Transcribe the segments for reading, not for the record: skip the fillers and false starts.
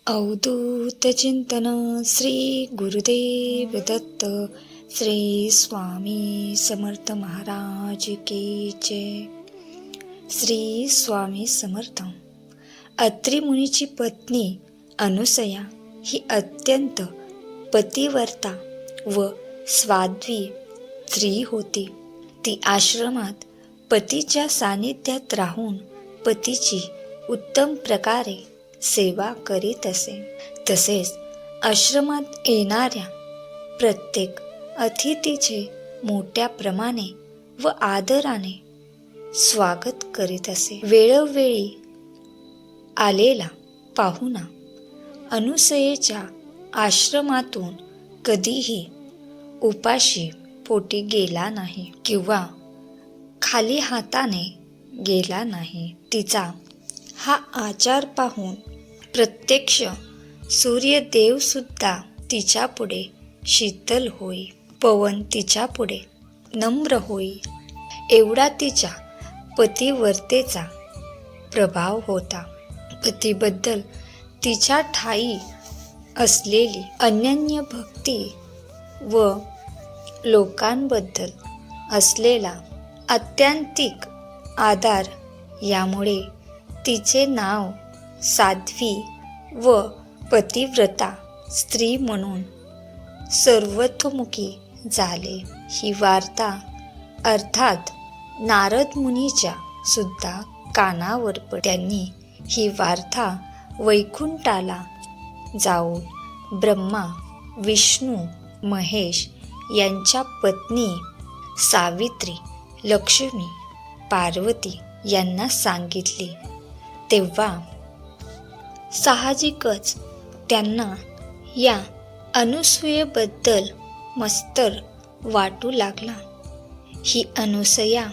अवधूत चिंतन श्री गुरुदेव दत्त श्री स्वामी समर्थ महाराज की जय. श्री स्वामी समर्थ. अत्रि मुनीची पत्नी अनुसया ही अत्यंत पतिव्रता व स्वाध्वी स्त्री होती. ती आश्रमात पतीच्या सानिध्यात राहून पतीची उत्तम प्रकारे सेवा करीत असे. तसेच आश्रमात येणाऱ्या प्रत्येक अतिथीचे मोठ्या प्रमाणे व आदराने स्वागत करीत असे. वेळोवेळी आलेला पाहुणा अनुसयेच्या आश्रमातून कधीही उपाशी पोटी गेला नाही किंवा खाली हाताने गेला नाही. तिचा हा आचार पाहून प्रत्यक्ष सूर्यदेव सुद्धा तिच्या पुढे शीतल होई, पवन तिच्या पुढे नम्र होई, एवढा तिच्या पतिव्रतेचा प्रभाव होता. पतीबद्दल तिच्या ठायी असलेली अनन्य भक्ती व लोकांबद्दल असलेला आत्यंतिक आदर यामुळे तिचे नाव साध्वी व पतिव्रता स्त्री म्हणून सर्वतोमुखी झाले. ही वार्ता अर्थात नारद मुनीच्या सुद्धा कानावर पडली. त्यांनी ही वार्ता वैकुंठाला जाऊन ब्रह्मा, विष्णू, महेश यांच्या पत्नी सावित्री, लक्ष्मी, पार्वती यांना सांगितले. तेव्हा साहजिकच त्यांना या अनुसूयेबद्दल मत्सर वाटू लागला. ही अनुसया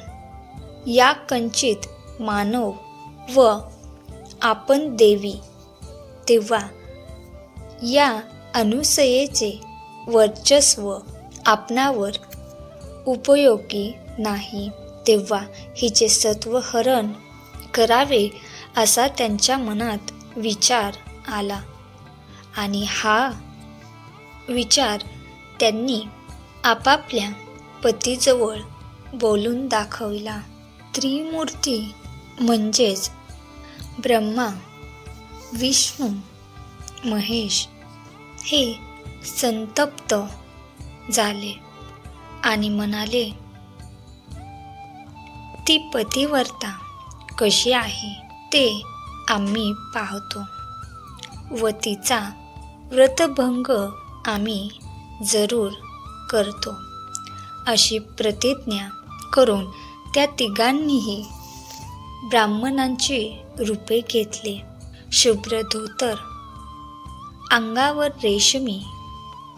या कंचित मानव व आपण देवी. तेव्हा या अनुसयेचे वर्चस्व आपणावर उपयोगी नाही. तेव्हा हिचे सत्वहरण करावे असा त्यांच्या मनात विचार आला आणि हा विचार त्यांनी आपापल्या पतीजवळ बोलून दाखविला. त्रिमूर्ती म्हणजेच ब्रह्मा, विष्णू, महेश हे संतप्त झाले आणि म्हणाले, ती पतिव्रता कशी आहे ते आम्ही पाहतो व तिचा व्रतभंग आम्ही जरूर करतो. अशी प्रतिज्ञा करून त्या तिघांनीही ब्राह्मणांची रूपे घेतली. शुभ्र धोतर, अंगावर रेशमी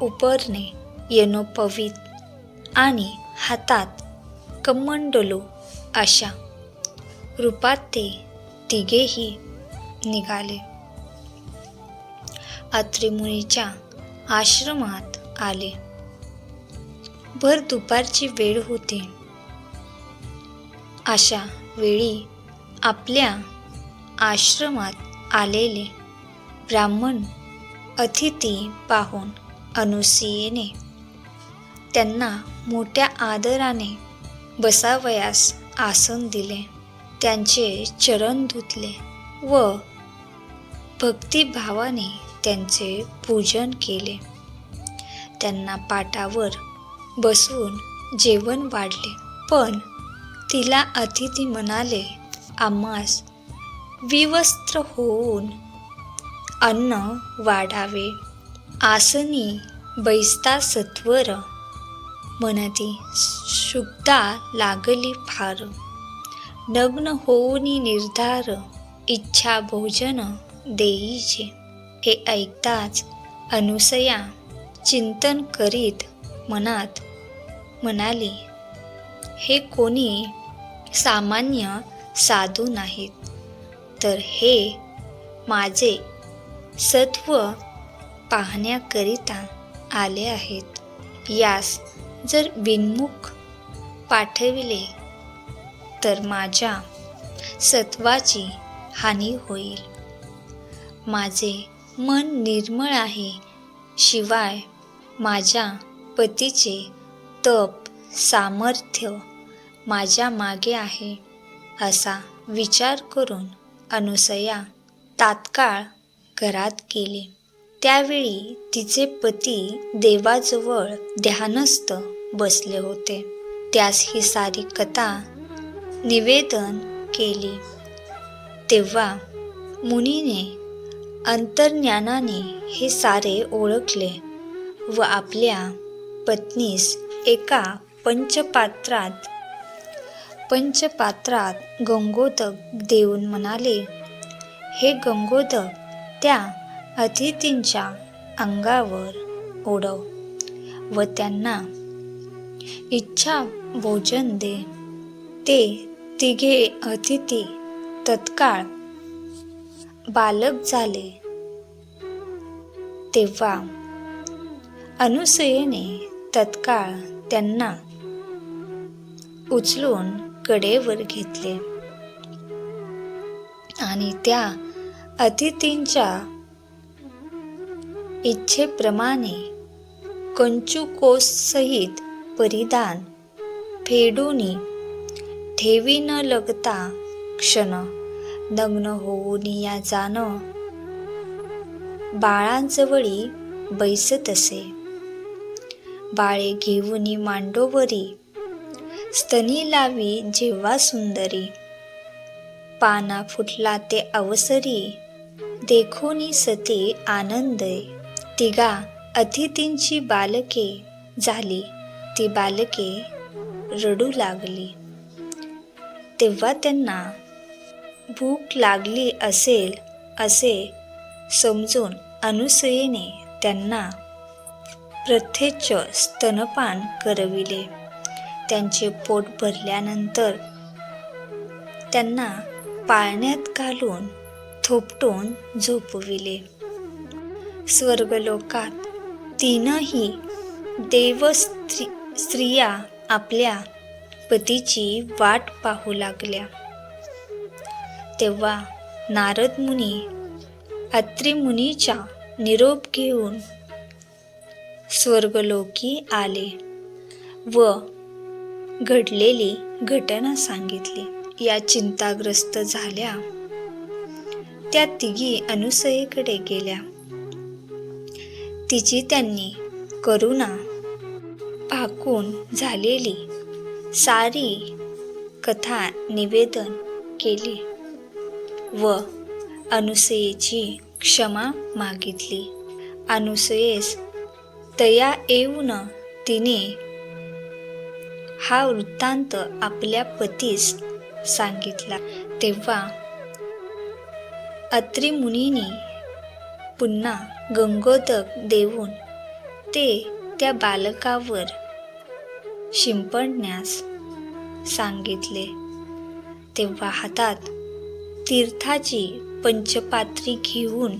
उपरणे, यज्ञोपवीत आणि हातात कमंडलू अशा रूपात ते तिघेही निघाले. अत्रि मुनीच्या आश्रमात आले. भर दुपारची वेळ होती. अशा वेळी आपल्या आश्रमात आलेले ब्राह्मण अतिथी पाहून अनुसूयेने त्यांना मोठ्या आदराने बसावयास आसन दिले. त्यांचे चरण धुतले व भक्तिभावाने त्यांचे पूजन केले. त्यांना पाटावर बसवून जेवण वाढले. पण तिला अतिथी म्हणाले, आम्हास विवस्त्र होऊन अन्न वाढावे. आसनी बैसता सत्वर म्हणती शुद्धा लागली फार. नग्न होऊनी निर्धार इच्छा भोजन देईचे. हे ऐकताच अनुसया चिंतन करीत मनात म्हणाली, हे कोणी सामान्य साधू नाहीत, तर हे माझे सत्व पाहण्याकरिता आले आहेत. यास जर बिनमुख पाठविले तर माझ्या सत्वाची हानी होईल. माझे मन निर्मळ आहे, शिवाय माझ्या पतीचे तप सामर्थ्य माझ्या मागे आहे, असा विचार करून अनुसया तात्काळ घरात गेली. त्यावेळी तिचे पती देवाजवळ ध्यानस्थ बसले होते. त्यास ही सारी कथा निवेदन केली. तेव्हा मुनीने अंतर्ज्ञानाने हे सारे ओळखले व आपल्या पत्नीस एका पंचपात्रात गंगोदक देऊन म्हणाले, हे गंगोदक त्या अतिथींच्या अंगावर ओढव व त्यांना इच्छा भोजन दे. ते तिघे अतिथी तत्काळ बालक झाले. तेव्हा अनुसयेने तत्काळ त्यांना उचलून कडेवर घेतले आणि त्या अतिथींच्या इच्छेप्रमाणे कंचुकोसहित परिधान फेडूनी ठेवी न लगता क्षण नग्न होऊन या जाणं बाळांजवळी बैसत असे. बाळे घेऊनी मांडोवरी स्तनी लावी जेव्हा सुंदरी. पाना फुटला ते अवसरी देखोनी सते आनंदय. तिघा अतिथींची बालके झाली, ती बालके रडू लागली. तेव्हा त्यांना भूक लागली असेल असे समजून अनुसयेने त्यांना प्रथेच्छ स्तनपान करविले. त्यांचे पोट भरल्यानंतर त्यांना पाळण्यात घालून थोपटून झोपविले. स्वर्गलोकात तीनही देवस्त्रिया आपल्या पतीची वाट पाहू लागल्या. तेव्हा नारद मुनी अत्रि मुनीचा निरोप घेऊन स्वर्गलोकी आले व घडलेली घटना सांगितली. या चिंताग्रस्त झाल्या. त्या तिघी अनुसयेकडे गेल्या. तिची त्यांनी करुणा भाकून झालेली सारी कथा निवेदन केली व अनुसयेची क्षमा मागितली. अनुसयेस दया येऊन तिने हा वृत्तांत आपल्या पतीस सांगितला. तेव्हा अत्रि मुनींनी पुन्हा गंगोदक देऊन ते त्या बालकावर शिंपडण्यास सांगितले. तेव्हा हातात तीर्थाची पंचपात्री घेऊन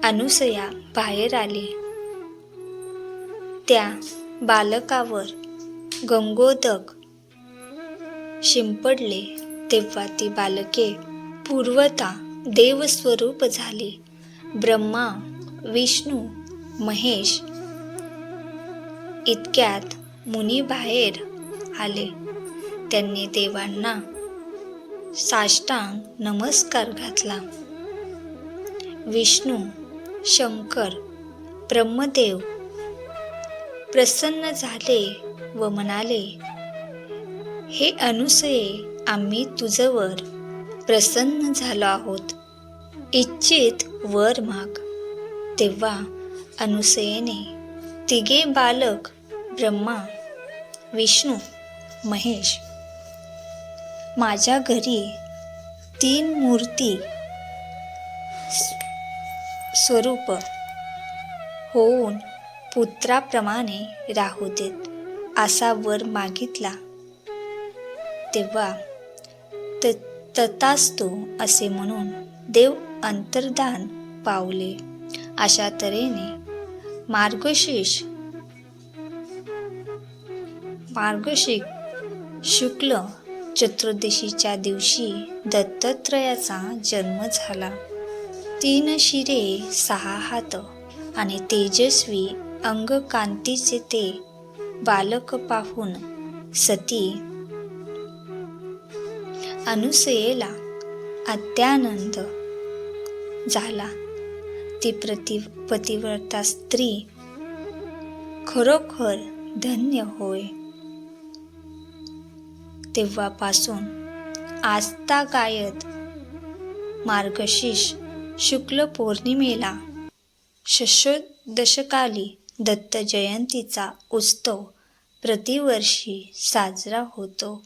अनुसया बाहेर आली. त्या बालकावर गंगोदक शिंपडले तेव्हा ती बालके पूर्वता देवस्वरूप झाली. ब्रह्मा, विष्णू, महेश इतक्यात मुनी बाहेर आले. त्यांनी देवांना साष्टांग नमस्कार घातला. विष्णू, शंकर, ब्रह्मदेव प्रसन्न झाले व म्हणाले, हे अनुसये, आम्ही तुझवर प्रसन्न झालो आहोत. इच्छित वर माग. तेव्हा अनुसयेने तिघे बालक ब्रह्मा, विष्णू, महेश माझ्या घरी 3 मूर्ती स्वरूप होऊन पुत्राप्रमाणे राहू देत, असा वर मागितला. तेव्हा तथास्तु असे म्हणून देव अंतर्धान पावले. अशा तऱ्हेने मार्गशीर्ष शुक्ल चतुर्दशीच्या दिवशी दत्तात्रयाचा जन्म झाला. तीन शिरे 6 हात आणि तेजस्वी अंग कांतीचे ते बालक पाहून सती अनुसयेला अत्यानंद झाला. ती पतिव्रता स्त्री खरोखर धन्य होय. तेव्हापासून आजतागायत मार्गशीर्ष शुक्ल पौर्णिमेला षष्ठदशकाली दत्त जयंतीचा उत्सव प्रतिवर्षी साजरा होतो.